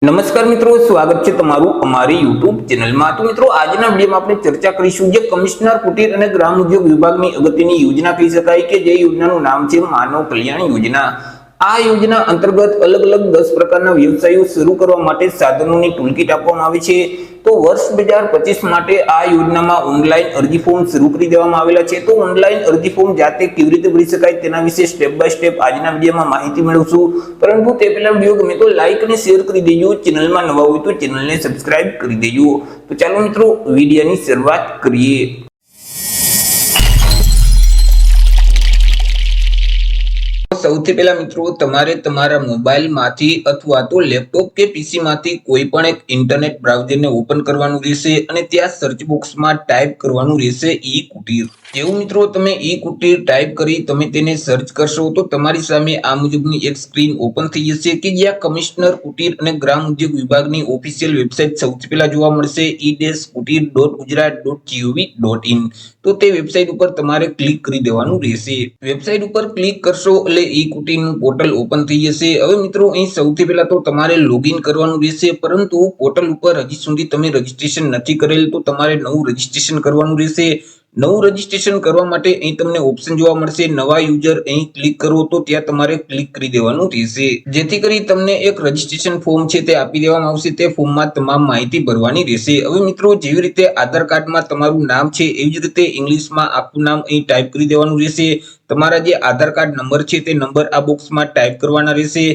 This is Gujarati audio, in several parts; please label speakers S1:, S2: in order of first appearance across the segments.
S1: નમસ્કાર મિત્રો, સ્વાગત છે તમારું અમારી યુટ્યુબ ચેનલમાં। તો મિત્રો, આજના વિડીયોમાં આપણે ચર્ચા કરીશું જે કમિશનર કુટીર અને ગ્રામ ઉદ્યોગ વિભાગની અગત્યની યોજના કહી શકાય કે જે યોજનાનું નામ છે માનવ કલ્યાણ યોજના। આ યોજના અંતર્ગત અલગ અલગ 10 પ્રકારના વ્યવસાયો શરૂ કરવા માટે સાધનોની ટૂલકીટ આપવામાં આવી છે। તો વર્ષ 2025 માટે આ યોજનામાં ઓનલાઈન અરજી ફોર્મ શરૂ કરી દેવામાં આવેલા છે। તો ઓનલાઈન અરજી ફોર્મ જાતે કેવી રીતે ભરી શકાય તેના વિશે સ્ટેપ બાય સ્ટેપ આજના વિડીયોમાં માહિતી મેળવશું। પરંતુ તે પહેલા વિડીયો ગમે તો લાઈક અને શેર કરી દેજો, ચેનલમાં નવા હોય તો ચેનલને સબસ્ક્રાઇબ કરી દેજો। તો ચાલો મિત્રો, વિડીયોની શરૂઆત કરીએ। સૌથી પહેલા મિત્રો, તમારે તમારા મોબાઈલમાંથી અથવા તો લેપટોપ કે પીસી માંથી કોઈ પણ એક ઇન્ટરનેટ બ્રાઉઝરને ઓપન કરવાનું રહેશે અને ત્યાં સર્ચ બોક્સમાં ટાઈપ કરવાનું રહેશે ઈ કુટીર। જેવું મિત્રો તમે ઈ કુટીર ટાઈપ કરી તમે તેને સર્ચ કરશો તો તમારી સામે આ મુજબની એક સ્ક્રીન ઓપન થઈ જશે કે જ્યાં કમિશનર કુટીર અને ગ્રામ ઉદ્યોગ વિભાગની ઓફિશિયલ વેબસાઇટ સૌથી પહેલા જોવા મળશે e-kutir.gujarat.gov.in। તો તે વેબસાઇટ ઉપર તમારે ક્લિક કરી દેવાનું રહેશે। વેબસાઇટ ઉપર ક્લિક કરશો એટલે ઈ કુટીરનું પોર્ટલ ઓપન થઈ જશે। હવે મિત્રો, અહીં સૌથી પહેલા તો તમારે લોગિન કરવાનું રહેશે, પરંતુ પોર્ટલ ઉપર હજી સુધી તમે રજીસ્ટ્રેશન નથી કરેલ તો તમારે નવું રજીસ્ટ્રેશન કરવાનું રહેશે। નવું રજીસ્ટ્રેશન કરવા માટે અહીં તમને ઓપ્શન જોવા મળશે નવા યુઝર, અહીં ક્લિક કરો તો ત્યાં તમારે ક્લિક કરી દેવાનું રહેશે, જેથી કરી તમને એક રજીસ્ટ્રેશન ફોર્મ છે તે આપી દેવામાં આવશે। તે ફોર્મમાં તમામ માહિતી ભરવાની રહેશે। હવે મિત્રો, જેવી રીતે આધાર કાર્ડમાં તમારું નામ છે એવી જ રીતે ઇંગ્લિશમાં આખું નામ અહીં ટાઈપ કરી દેવાનું રહેશે। તમારા જે આધાર કાર્ડ નંબર છે તે નંબર આ બોક્સમાં ટાઈપ કરવાના રહેશે।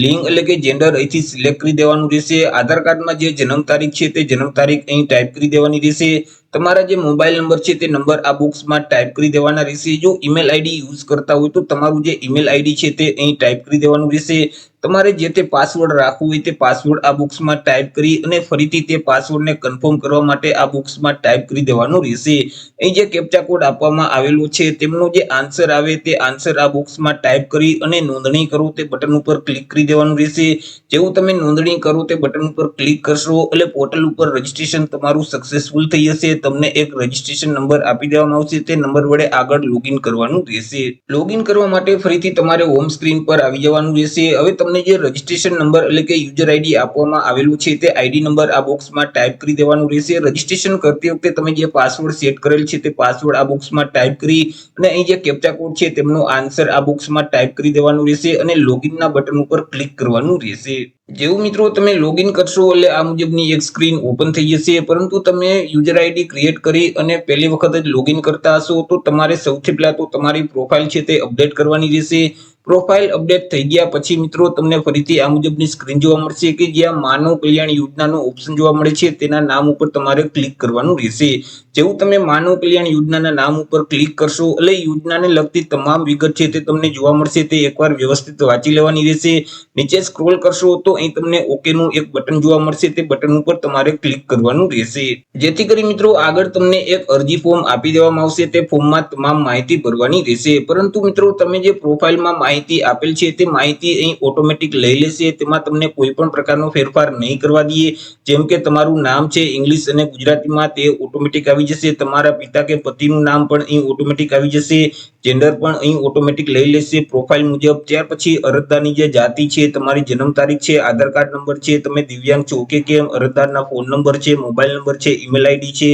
S1: લિંગ એટલે કે જેન્ડર અહીંથી સિલેક્ટ કરી દેવાનું રહેશે। આધાર કાર્ડમાં જે જન્મ તારીખ છે તે જન્મ તારીખ અહીં ટાઈપ કરી દેવાની રહેશે। તમારા જે મોબાઈલ નંબર છે તે નંબર આ બોક્સમાં ટાઈપ કરી દેવાના રહેશે। જો ઈમેલ આઈડી યુઝ કરતા હોય તો તમારું જે ઈમેલ આઈડી છે તે અહીં ટાઈપ કરી દેવાનું રહેશે। તમારે જે તે પાસવર્ડ રાખવું હોય તે પાસવર્ડ આ બોક્સમાં ટાઈપ કરી અને ફરીથી તે પાસવર્ડને કન્ફર્મ કરવા માટે આ બોક્સમાં ટાઈપ કરી દેવાનું રહેશે। અહીં જે કેપ્ચા કોડ આપવામાં આવેલો છે તેમનો જે આન્સર આવે તે આન્સર આ બોક્સમાં ટાઈપ કરી અને નોંધણી કરો તે બટન ઉપર ક્લિક કરી દેવાનું રહેશે। જેવું તમે નોંધણી કરો તે બટન ઉપર ક્લિક કરશો એટલે પોર્ટલ ઉપર રજીસ્ટ્રેશન તમારું સક્સેસફુલ થઈ જશે। તમને એક રજીસ્ટ્રેશન નંબર આપી દેવામાં આવશે, તે નંબર વડે આગળ લોગિન કરવાનું રહેશે। લોગિન કરવા માટે ફરીથી તમારે હોમ સ્ક્રીન પર આવી જવાનું રહેશે। હવે તમને જે રજીસ્ટ્રેશન નંબર એટલે કે યુઝર આઈડી આપવામાં આવેલું છે તે આઈડી નંબર આ બોક્સમાં ટાઈપ કરી દેવાનું રહેશે। રજીસ્ટ્રેશન કરતી વખતે તમે જે પાસવર્ડ સેટ કરેલ છે તે પાસવર્ડ આ બોક્સમાં ટાઈપ કરી અને અહીં જે કેપ્ચા કોડ છે તેમનો આન્સર આ બોક્સમાં ટાઈપ કરી દેવાનું રહેશે અને લોગિનના બટન ઉપર ક્લિક કરવાનું રહેશે। જેવું મિત્રો તમે લોગિન કરશો એટલે આ મુજબની એક સ્ક્રીન ઓપન થઈ જશે। પરંતુ તમે યુઝર આઈડી ક્રિએટ કરી અને પહેલી વખત જ લોગિન કરતા હશો તો તમારે સૌથી પહેલા તો તમારી પ્રોફાઇલ છે તે અપડેટ કરવાની રહેશે। પ્રોફાઇલ અપડેટ થઈ ગયા પછી મિત્રો તમને ફરીથી આ મુજબની સ્ક્રીન જોવા મળશે કે જ્યાં માનવ કલ્યાણ યોજનાનો ઓપ્શન જોવા મળે છે તેના નામ ઉપર તમારે ક્લિક કરવાનું રહેશે। જેવું તમે માનવ કલ્યાણ યોજનાના નામ ઉપર ક્લિક કરશો એટલે યોજનાને લગતી તમામ વિગત છે તે તમને જોવા મળશે, તે એકવાર વ્યવસ્થિત વાંચી લેવાની રહેશે। નીચે સ્ક્રોલ કરશો તો અહીં તમને ઓકે નું એક બટન જોવા મળશે, તે બટન ઉપર તમારે ક્લિક કરવાનું રહેશે, જેથી કરી મિત્રો આગળ તમને એક અરજી ફોર્મ આપી દેવામાં આવશે। તે ફોર્મમાં તમામ માહિતી ભરવાની રહેશે। પરંતુ મિત્રો, તમે જે પ્રોફાઇલમાં માહિતી આપેલ છે તે માહિતી અહીં ઓટોમેટિક લઈ લેશે, તેમાં તમને કોઈ પણ પ્રકારનો ફેરફાર નહીં કરવા દઈએ। જેમ કે તમારું નામ છે ઇંગ્લિશ અને ગુજરાતીમાં તે ઓટોમેટિક આવી જશે, તમારા પિતા કે પતિનું નામ પણ અહીં ઓટોમેટિક આવી જશે, જેન્ડર પણ અહીં ઓટોમેટિક લઈ લેશે પ્રોફાઇલ મુજબ। ત્યાર પછી અરજદારની જે જાતિ છે, તમારી જન્મ તારીખ છે, આધાર કાર્ડ નંબર છે, તમે દિવ્યાંગ છો કે કેમ, અરજદારના ફોન નંબર છે, મોબાઈલ નંબર છે, ઈમેલ આઈડી છે,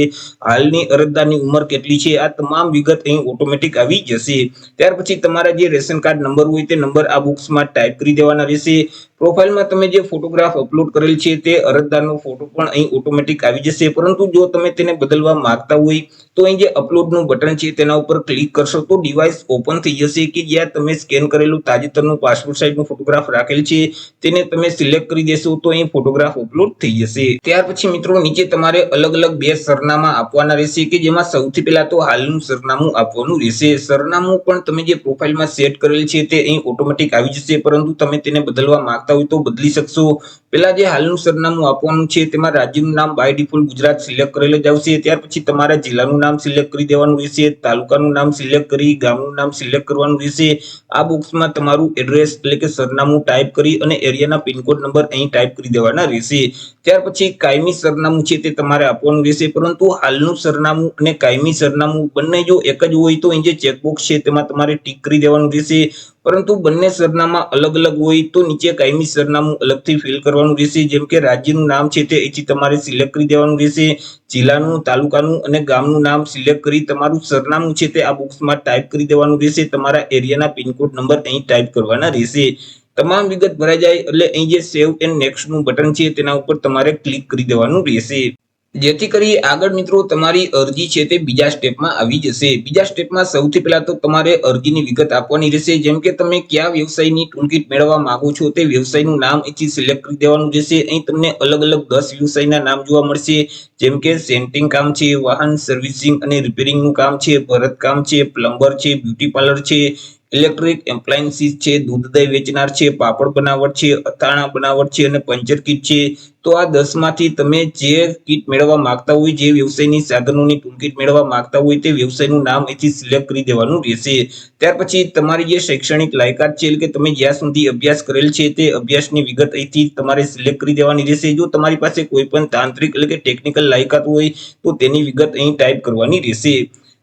S1: હાલની અરજદારની ઉંમર કેટલી છે, આ તમામ વિગત અહીં ઓટોમેટિક આવી જશે। ત્યાર પછી તમારા જે રેશન કાર્ડ નંબર હોય તે નંબર આ બોક્સમાં ટાઈપ કરી દેવાના રહેશે। પ્રોફાઇલમાં તમે જે ફોટોગ્રાફ અપલોડ કરેલ છે તે અરજદારનો ફોટો પણ અહીં ઓટોમેટિક આવી જશે। પરંતુ જો તમે તેને બદલવા માંગતા હોય તો અહીં જે અપલોડનું બટન છે તેના ઉપર ક્લિક કરશો તો ડિવાઇસ ઓપન થઈ જશે કે જ્યાં તમે સ્કેન કરેલું તાજેતરનું પાસપોર્ટ સાઇઝનું ફોટોગ્રાફ રાખેલ છે તેને તમે સિલેક્ટ કરી દેશો તો અહીં ફોટોગ્રાફ અપલોડ થઈ જશે। ત્યાર પછી મિત્રો નીચે તમારે અલગ અલગ બે સરનામા આપવાના રહેશે કે જેમાં સૌથી પહેલા તો હાલનું સરનામું આપવાનું રહેશે। સરનામું પણ તમે જે પ્રોફાઇલમાં સેટ કરેલ છે તે અહીં ઓટોમેટિક આવી જશે, પરંતુ તમે તેને બદલવા માંગતા હોય તો બદલી શકશો। પહેલા જે હાલનું સરનામું આપવાનું છે તેમાં રાજ્યનું નામ બાય ડિફોલ્ટ ગુજરાત સિલેક્ટ કરેલ જ આવશે। ત્યાર પછી તમારા જિલ્લાનું નામ સિલેક્ટ કરી દેવાનું રહેશે, તાલુકાનું નામ સિલેક્ટ કરી ગામનું નામ સિલેક્ટ કરવાનું રહેશે। આ બોક્સમાં તમારું એડ્રેસ એટલે કે સરનામું ટાઈપ કરી અને એરિયાના પિનકોડ નંબર અહીં ટાઈપ કરી દેવાના રહેશે। ત્યાર પછી કાયમી સરનામું છે તે તમારે આપવાનું રહેશે, પરંતુ હાલનું સરનામું અને કાયમી સરનામું બંને જો એક જ હોય તો અહીં જે ચેકબોક્સ છે તેમાં તમારે ટીક કરી દેવાનું રહેશે। પરંતુ બંને સરનામા અલગ અલગ હોય તો નીચે કાયમી સરનામું અલગથી ફિલ કરવાનું રહેશે. જેમ કે રાજ્યનું નામ છે તે અહીંથી તમારે સિલેક્ટ કરી દેવાનું રહેશે. જિલ્લાનું, તાલુકાનું અને ગામનું નામ સિલેક્ટ કરી તમારું સરનામું છે તે આ બોક્સમાં ટાઈપ કરી દેવાનું રહેશે. તમારા એરિયાના પિનકોડ નંબર અહીં ટાઈપ કરવાના રહેશે. તમામ વિગત ભરાઈ જાય એટલે અહીં જે સેવ એન્ડ નેક્સ્ટ નું બટન છે તેના ઉપર તમારે ક્લિક કરી દેવાનું રહેશે. જેથી કરી આગળ મિત્રો તમારી અરજી છે તે બીજા સ્ટેપમાં આવી જશે. બીજા સ્ટેપમાં સૌથી પહેલા તો તમારે અરજીની વિગત આપવાની રહેશે. જેમ કે તમે કયા વ્યવસાયની ટૂલકીટ મેળવવા માંગો છો તે વ્યવસાયનું નામ અહીંથી સિલેક્ટ કરી દેવાનું રહેશે. અહીં તમને અલગ અલગ 10 વ્યવસાયના નામ જોવા મળશે. જેમ કે સેન્ટિંગ કામ છે, વાહન સર્વિસિંગ અને રિપેરિંગનું કામ છે, ભરત કામ છે, પ્લમ્બર છે, બ્યુટી પાર્લર છે, ઇલેક્ટ્રિક એપ્લાયન્સીસ છે, દૂધ દહીં વેચનાર છે, પાપડ બનાવટ છે, અથાણા બનાવટ છે અને પંચર કીટ છે. તો આ 10 માંથી તમે જે કીટ મેળવવા માંગતા હોય, જે વ્યવસાયની સાધનોની ટૂલકીટ મેળવવા માંગતા હોય તે વ્યવસાયનું નામ અહીંથી સિલેક્ટ કરી દેવાનું રહેશે. ત્યાર પછી તમારી જે શૈક્ષણિક લાયકાત છે એટલે કે તમે જ્યાં સુધી અભ્યાસ કરેલ છે તે અભ્યાસની વિગત અહીંથી તમારે સિલેક્ટ કરી દેવાની રહેશે. જો તમારી પાસે કોઈ પણ તાંત્રિક એટલે કે ટેકનિકલ લાયકાત હોય તો તેની વિગત અહીં ટાઈપ કરવાની રહેશે.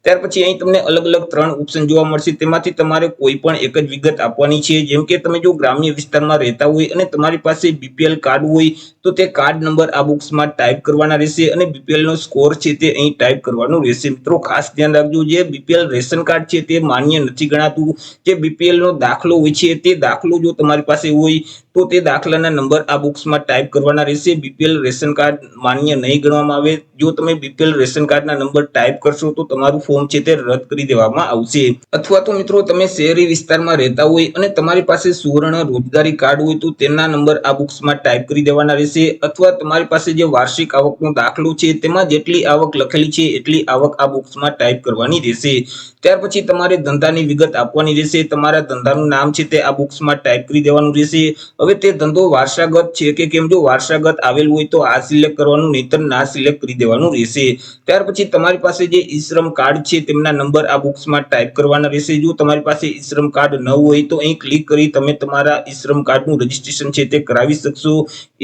S1: ત્યાર પછી અહીં તમને અલગ અલગ 3 ઓપ્શન જોવા મળશે. તેમાંથી તમારે કોઈ પણ એક જ વિગત આપવાની છે. જેમ કે તમે જો ગ્રામ્ય વિસ્તારમાં રહેતા હોય અને તમારી પાસે બીપીએલ કાર્ડ હોય તો તે કાર્ડ નંબર આ બોક્સમાં ટાઈપ કરવાના રહેશે અને બીપીએલ નો સ્કોર છે તે અહીં ટાઈપ કરવાનો રહેશે. મિત્રો ખાસ ધ્યાન રાખજો, જે બીપીએલ રેશન કાર્ડ છે તે માન્ય નથી ગણાતું. જે બીપીએલ નો દાખલો હોય છે તે દાખલો જો તમારી પાસે હોય તો તે દાખલાના નંબર આ બોક્સમાં ટાઈપ કરવાના રહેશે. બીપીએલ રેશન કાર્ડ માન્ય નહીં ગણવામાં આવે. જો તમે બીપીએલ રેશન કાર્ડના નંબર ટાઈપ કરશો તો તમારું ફોર્મ છે તે રદ કરી દેવામાં આવશે. અથવા તો મિત્રો તમે શહેરી વિસ્તારમાં રહેતા હોય અને તમારી પાસે સુવર્ણ રોજગારી કાર્ડ હોય તો તેના નંબર આ બોક્સમાં ટાઈપ કરી દેવાના રહેશે. અથવા તમારી પાસે જે વાર્ષિક આવકનો દાખલો છે તેમાં જેટલી આવક લખેલી છે એટલી આવક આ બોક્સમાં ટાઈપ કરવાની રહેશે. ત્યાર પછી તમારે ધંધાની વિગત આપવાની રહેશે. તમારા ધંધાનું નામ છે તે આ બોક્સમાં ટાઈપ કરી દેવાનું રહેશે. હવે તે ધંધો વારસાગત છે કે કેમ, જો વારસાગત આવેલ હોય તો આ સિલેક્ટ કરવાનું, નહીતર ના સિલેક્ટ કરી દેવાનું રહેશે. ત્યાર પછી તમારી પાસે જે ઈ શ્રમ કાર્ડ છે તેમના નંબર આ બોક્સમાં ટાઈપ કરવાના રહેશે. જો તમારી પાસે ઈ શ્રમ કાર્ડ ન હોય તો અહીં ક્લિક કરી તમે તમારા ઈ શ્રમ કાર્ડનું રજીસ્ટ્રેશન છે તે કરાવી શકશો.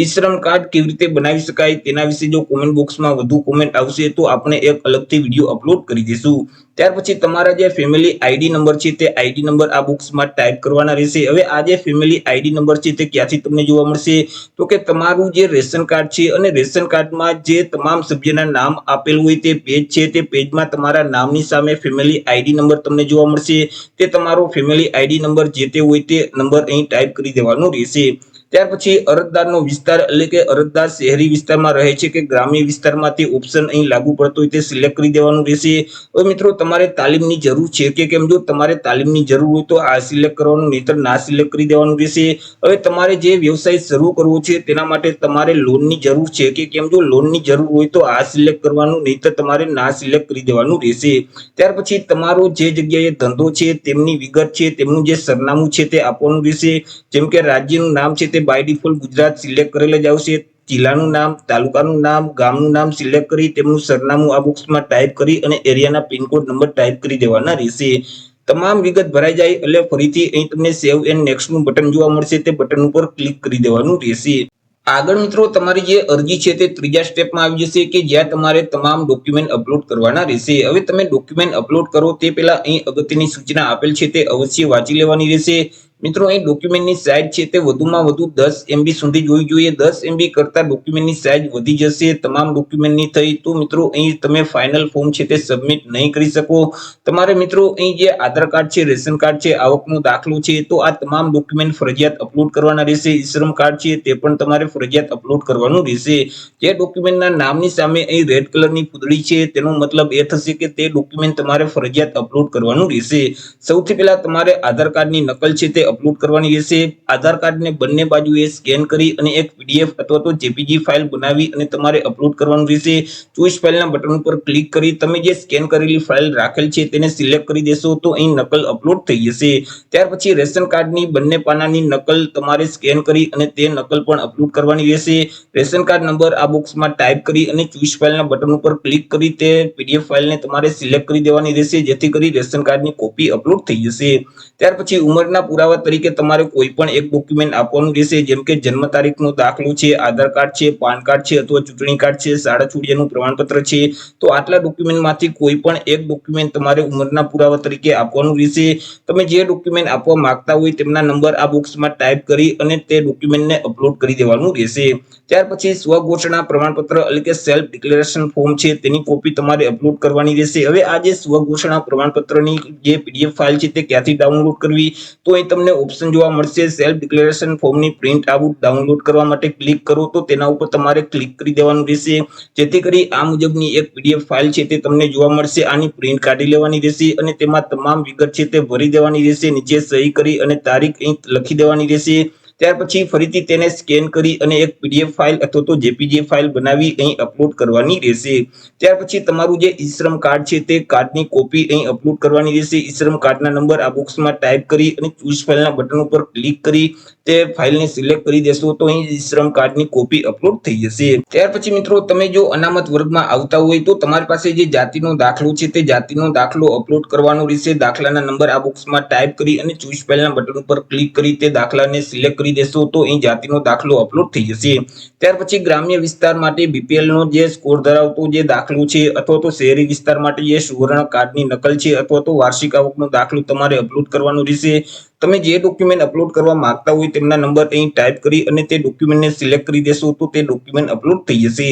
S1: ઈ શ્રમ કાર્ડ કેવી રીતે બનાવી શકાય તેના વિશે જો કોમેન્ટ બોક્સમાં વધુ કોમેન્ટ આવશે તો આપણે એક અલગથી વિડીયો અપલોડ કરી દઈશું. ત્યાર પછી તમારા જે ફેમિલી આઈડી નંબર છે તે આઈડી નંબર આ બોક્સમાં ટાઈપ કરવાના રહેશે. હવે આ જે ફેમિલી આઈડી નંબર છે તે ક્યાંથી તમને જોવા મળશે તો કે તમારું જે રેશન કાર્ડ છે અને રેશન કાર્ડમાં જે તમામ સભ્યના નામ આપેલ હોય તે પેજ છે, તે પેજમાં તમારા નામની સામે ફેમિલી આઈડી નંબર તમને જોવા મળશે. તે તમારો ફેમિલી આઈડી નંબર જે તે હોય તે નંબર અહીં ટાઈપ કરી દેવાનો રહેશે. ત્યાર પછી અરજદારનો વિસ્તાર એટલે કે અરજદાર શહેરી વિસ્તારમાં રહે છે કે ગ્રામ્ય વિસ્તારમાં તે ઓપ્શન અહીં લાગુ પડતો હોય તે સિલેક્ટ કરી દેવાનું રહેશે. હવે મિત્રો તમારે તાલીમની જરૂર છે કે કેમ, જો તમારે તાલીમની જરૂર હોય તો આ સિલેક્ટ કરવાનું, નહીતર ના સિલેક્ટ કરી દેવાનું રહેશે. હવે તમારે જે વ્યવસાય શરૂ કરવો છે તેના માટે તમારે લોનની જરૂર છે કે કેમ, જો લોનની જરૂર હોય તો આ સિલેક્ટ કરવાનું, નહીતર તમારે ના સિલેક્ટ કરી દેવાનું રહેશે. ત્યાર પછી તમારો જે જગ્યાએ ધંધો છે તેમની વિગત છે, તેમનું જે સરનામું છે તે આપવાનું રહેશે. જેમ કે રાજ્યનું નામ છે તે બાય ડિફોલ્ટ ગુજરાત સિલેક્ટ કરેલ જ આવશે. જિલ્લાનું નામ, તાલુકાનું નામ, ગામનું નામ સિલેક્ટ કરી તેમનું સરનામું આ બોક્સમાં ટાઈપ કરી અને એરિયાના પિનકોડ નંબર ટાઈપ કરી દેવાના રહેશે. તમામ વિગત ભરાઈ જાય એટલે ફરીથી અહીં તમને સેવ એન્ડ નેક્સ્ટ નું બટન જોવા મળશે. તે બટન ઉપર ક્લિક કરી દેવાનું રહેશે. આગળ મિત્રો તમારી જે અરજી છે તે ત્રીજા સ્ટેપમાં આવી જશે કે જ્યાં તમારે તમામ ડોક્યુમેન્ટ અપલોડ કરવાના રહેશે. હવે તમે ડોક્યુમેન્ટ અપલોડ કરો તે પહેલા અહીં અગત્યની સૂચના આપેલ છે તે અવશ્ય વાંચી લેવાની રહેશે. મિત્રો અહીં ડોક્યુમેન્ટની સાઇઝ છે તે વધુમાં વધુ 10 MB સુધી જોવી જોઈએ. 10 MB કરતા ડોક્યુમેન્ટની સાઇઝ વધી જશે તમામ ડોક્યુમેન્ટની થઈ તો મિત્રો અહીં તમે ફાઇનલ ફોર્મ છે તે સબમિટ નહીં કરી શકો. તમારે મિત્રો અહીં જે આધાર કાર્ડ છે, રેશન કાર્ડ છે, આવકનો દાખલો છે તો આ તમામ ડોક્યુમેન્ટ ફરજિયાત અપલોડ કરવાના રહેશે. ઈ શ્રમ કાર્ડ છે તે પણ તમારે ફરજિયાત અપલોડ કરવાનું રહેશે. જે ડોક્યુમેન્ટના નામની સામે અહીં રેડ કલરની ફૂદડી છે તેનો મતલબ એ થશે કે તે ડોક્યુમેન્ટ તમારે ફરજિયાત અપલોડ કરવાનું રહેશે. સૌથી પહેલા તમારે આધાર કાર્ડની નકલ છે તે અપલોડ કરવાની રહેશે. આધાર કાર્ડને બંને બાજુએ સ્કેન કરી અને એક PDF અથવા તો JPG ફાઇલ બનાવી અને તમારે અપલોડ કરવાનું રહેશે. ચોઈસ ફાઇલના બટન ઉપર ક્લિક કરી તમે જે સ્કેન કરેલી ફાઇલ રાખેલ છે તેને સિલેક્ટ કરી દેશો તો અહીં નકલ અપલોડ થઈ જશે. ત્યાર પછી રેશન કાર્ડની બંને પાનાની નકલ તમારે સ્કેન કરી અને તે નકલ પણ અપલોડ કરવાની રહેશે. રેશન કાર્ડ નંબર આ બોક્સમાં ટાઈપ કરી અને ચોઈસ ફાઇલના બટન ઉપર ક્લિક કરી તે PDF ફાઇલને તમારે સિલેક્ટ કરી દેવાની રહેશે, જેથી કરી રેશન કાર્ડની કોપી અપલોડ થઈ જશે. ત્યાર પછી ઉંમરના પુરાવા તરીકે તમારે કોઈ પણ એક ડોક્યુમેન્ટ આપવાનું રહેશે, જેમ કે જન્મ તારીખનો દાખલો છે, આધાર કાર્ડ છે, પાન કાર્ડ છે અથવા ચૂંટણી કાર્ડ છે, શાળા છોડ્યાનું પ્રમાણપત્ર છે. તો આટલા ડોક્યુમેન્ટમાંથી કોઈ પણ એક ડોક્યુમેન્ટ તમારે ઉંમરના પુરાવા તરીકે આપવાનું રહેશે. તમે જે ડોક્યુમેન્ટ આપવા માંગતા હોય તેમના નંબર આ બોક્સમાં ટાઈપ કરી અને તે ડોક્યુમેન્ટને અપલોડ કરી દેવાનું રહેશે. ત્યાર પછી સ્વઘોષણા પ્રમાણપત્ર એટલે કે સેલ્ફ ડિક્લેરેશન ફોર્મ છે તેની કોપી તમારે અપલોડ કરવાની રહેશે. હવે આ જે સ્વઘોષણા પ્રમાણપત્રની જે PDF ફાઇલ છે તે ક્યાંથી ડાઉનલોડ કરવી, તો અહીં તમને ઓપ્શન જોવા મળશે સેલ્ફ ડિક્લેરેશન ફોર્મની પ્રિન્ટ આઉટ ડાઉનલોડ કરવા માટે ક્લિક કરો તો તેના ઉપર તમારે ક્લિક કરી દેવાનું રહેશે, જેથી કરી આ મુજબની એક PDF ફાઇલ છે તે તમને જોવા મળશે. આની પ્રિન્ટ કાઢી લેવાની રહેશે અને તેમાં તમામ વિગત છે તે ભરી દેવાની રહેશે. નીચે સહી કરી અને તારીખ અહીં લખી દેવાની રહેશે. ત્યાર પછી ફરીથી તેને સ્કેન કરી અને એક PDF ફાઇલ અથવા તો JPG ફાઇલ બનાવી અહીં અપલોડ કરવાની રહેશે. ત્યાર પછી તમારું જે ઈ-શ્રમ કાર્ડ છે તે કાર્ડની કોપી અહીં અપલોડ કરવાની રહેશે. ઈ-શ્રમ કાર્ડના નંબર આ બોક્સમાં ટાઈપ કરી અને ચૂઝ ફાઇલના બટન ઉપર ક્લિક કરી તે ફાઇલને સિલેક્ટ કરી દેશો તો અહીં ઈ-શ્રમ કાર્ડની કોપી અપલોડ થઈ જશે. ત્યાર પછી મિત્રો તમે જો અનામત વર્ગમાં આવતા હોય તો તમારી પાસે જે જાતિનો દાખલો છે તે જાતિનો દાખલો અપલોડ કરવાનો રહેશે. દાખલાના નંબર આ બોક્સમાં ટાઈપ કરી અને ચૂઝ ફાઇલના બટન ઉપર ક્લિક કરી તે દાખલાને સિલેક્ટ કરી દેશો તો અહીં જાતિનો દાખલો અપલોડ થઈ જશે. ત્યાર પછી ગ્રામ્ય વિસ્તાર માટે BPL નો જે સ્કોર ધરાવતો જે દાખલો છે અથવા તો શહેરી વિસ્તાર માટે જે સુવર્ણ કાર્ડની નકલ છે અથવા તો વાર્ષિક આવકનો દાખલો તમારે અપલોડ કરવાનો રહેશે. તમે જે ડોક્યુમેન્ટ અપલોડ કરવા માંગતા હોય તેમના નંબર અહીં ટાઈપ કરી અને તે ડોક્યુમેન્ટને સિલેક્ટ કરી દેશો તો તે ડોક્યુમેન્ટ અપલોડ થઈ જશે.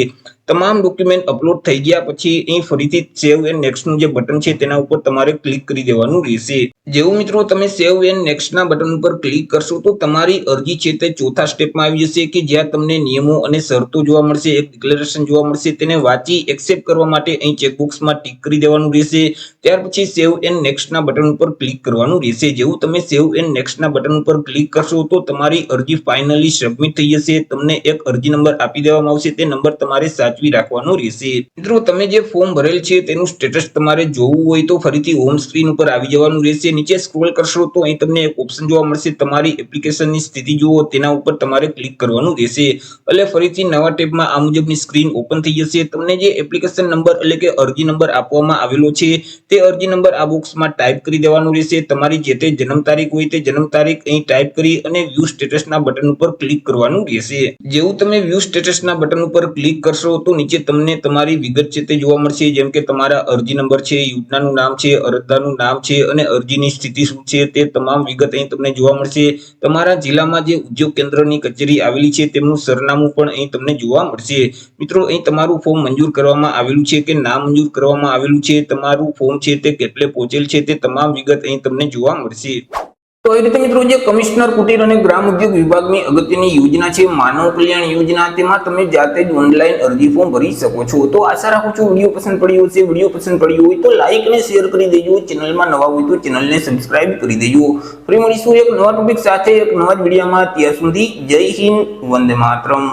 S1: તમામ ડોક્યુમેન્ટ અપલોડ થઈ ગયા પછી અહીં ફરીથી સેવ એન્ડ નેક્સ્ટનું જે બટન છે તેના ઉપર તમારે ક્લિક કરી દેવાનું રહેશે. જેવું મિત્રો તમે સેવ એન્ડ નેક્સ્ટના બટન ઉપર ક્લિક કરશો તો તમારી અરજી છે તે ચોથા સ્ટેપમાં આવી જશે કે જ્યાં તમને નિયમો અને શરતો જોવા મળશે, એક ડિક્લેરેશન જોવા મળશે. તેને વાંચી એક્સેપ્ટ કરવા માટે અહીં ચેકબોક્સમાં ટીક કરી દેવાનું રહેશે. ત્યાર પછી સેવ એન્ડ નેક્સ્ટના બટન ઉપર ક્લિક કરવાનું રહેશે. જેવું તમે સેવ એન્ડ નેક્સ્ટના બટન ઉપર ક્લિક કરશો તો તમારી અરજી ફાઇનલી સબમિટ થઈ જશે. તમને એક અરજી નંબર આપી દેવામાં આવશે, તે નંબર તમારે સાચવી રાખવાનો રહેશે. મિત્રો તમે જે ફોર્મ ભરેલ છે તેનું સ્ટેટસ તમારે જોવું હોય તો ફરીથી હોમ સ્ક્રીન ઉપર આવી જવાનું રહેશે. નીચે સ્ક્રોલ કરશો તો અહીં તમને એક ઓપ્શન જોવા મળશે તમારી એપ્લિકેશનની સ્થિતિ જુઓ, તેના ઉપર તમારે ક્લિક કરવાનું રહેશે. એટલે ફરીથી નવા ટેબમાં આ મુજબની સ્ક્રીન ઓપન થઈ જશે. તમને જે એપ્લિકેશન નંબર એટલે કે અરજી નંબર આપવામાં આવેલો છે તે અરજી નંબર આ બોક્સમાં ટાઈપ કરી દેવાનો રહેશે. તમારી જે તે જન્મ તારીખ હોય તે જન્મ તારીખ અહીં ટાઈપ કરી અને વ્યૂ સ્ટેટસના બટન ઉપર ક્લિક કરવાનું રહેશે. જેવું તમે વ્યૂ સ્ટેટસના બટન ઉપર ક્લિક કરશો તો નીચે તમને તમારી વિગત છે તે જોવા મળશે, જેમ કે તમારા અરજી નંબર છે, યોજનાનું નામ છે, અરજદારનું નામ છે અને અરજીની સ્થિતિ શું છે તે તમામ વિગત અહીં તમને જોવા મળશે. તમારા જિલ્લામાં જે ઉદ્યોગ કેન્દ્રની કચેરી આવેલી છે તેમનું સરનામું પણ અહીં તમને જોવા મળશે. મિત્રો અહીં તમારું ફોર્મ મંજૂર કરવામાં આવેલું છે કે ના મંજૂર કરવામાં આવેલું છે, તમારું ફોર્મ છે તે કેટલે પહોંચેલ છે તે તમામ વિગત અહીં તમને જોવા મળશે. તો એ રીતે મિત્રો જે કમિશનર કુટીર અને ગ્રામ ઉદ્યોગ વિભાગની અગત્યની યોજના છે માનવ કલ્યાણ યોજના, તેમાં તમે જાતે જ ઓનલાઈન અરજી ફોર્મ ભરી શકો છો. તો આશા રાખું છું વિડીયો પસંદ પડ્યો હશે. વિડીયો પસંદ પડ્યો હોય તો લાઈક અને શેર કરી દેજો. ચેનલમાં નવા હોય તો ચેનલને સબસ્ક્રાઇબ કરી દેજો. ફરી મળીશું એક નવા ટોપિક સાથે એક નવા જ વિડીયોમાં. ત્યાં સુધી જય હિન્દ, વંદે માતરમ.